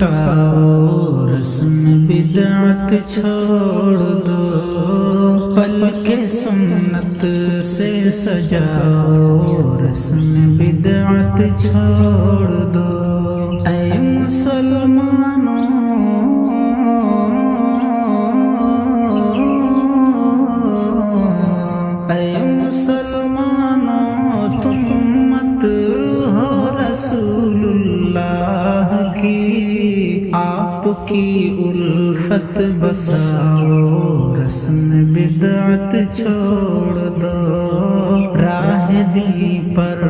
لٹاؤ رسم بدعت چھوڑ دو، پل کے سنت سے سجاؤ رسم بدعت چھوڑ دو۔ اے مسلمانوں تم مت ہو رسول اللہ کی، آپ کی الفت بساؤ رسم بدعت چھوڑ دو، راہ دی پر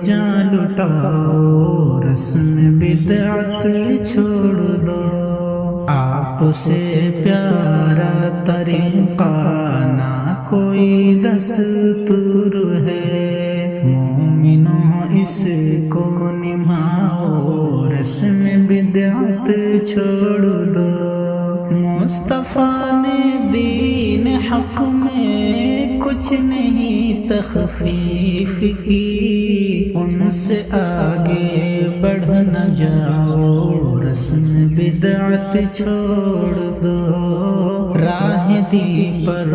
جان لٹاؤ رسم بدعت چھوڑ دو۔ آپ سے پیارا طریقہ نہ کوئی دستور ہے، مومنوں اس کو نبھاؤ رسم بدعت چھوڑ دو۔ مصطفیٰ نے دین حق میں کچھ نہیں تخفیف کی، ان سے آگے بڑھ نہ جاؤ رسم بدعت چھوڑ دو، راہ دی پر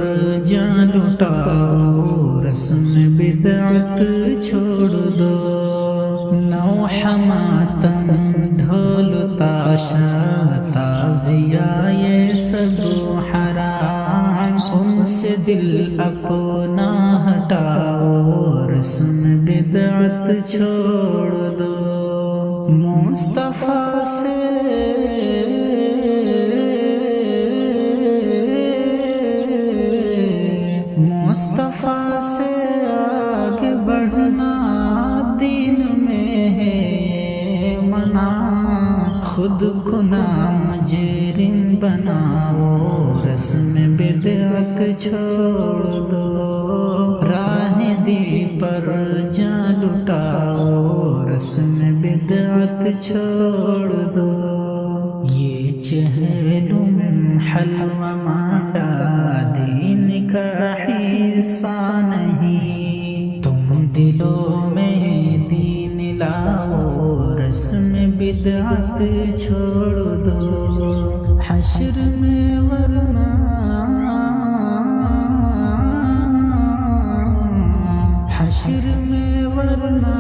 جان لٹاؤ رسم بدعت چھوڑ دو۔ نوح ماتم ڈھول تاشا تازیہ یہ سب حرام، ان سے دل اپنا ہٹاؤ رسم بدعت چھوڑ دو۔ مصطفیٰ سے آگے بڑھنا دین میں ہے منع، خود کو نامجرم بناؤ رسم بدعت چھوڑ دو، راہ دی پر جان لٹاؤ رسم بدعت چھوڑ دو۔ یہ چہلم حلوہ مانڈا دین کا حصہ نہیں، تم دلوں میں دین لاؤ رسم بدعت چھوڑ دو۔ حشر میں ورنہ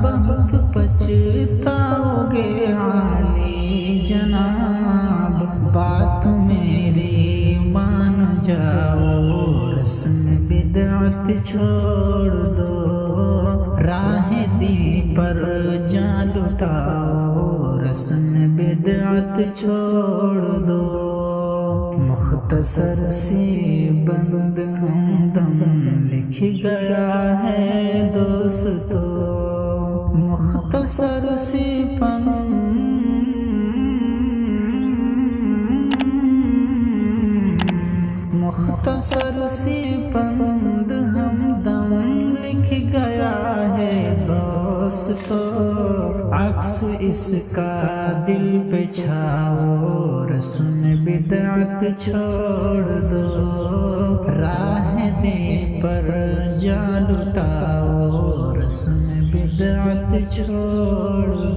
بہت پچھتاؤ گے عالی جناب، بات میری مان جاؤ رسم بدعت چھوڑ دو، راہ دی پر جان لٹاؤ رسم بدعت چھوڑ دو۔ مختصر سی بند ہمدم لکھ گیا ہے دوستو، مختصر سی پند ہمدم لکھ گیا ہے دوستو، عکس اس کا دل پہ چھاؤ رسم بدعت چھوڑ دو، راہ دے پر جان لٹاؤ رسم بدعت چھوڑ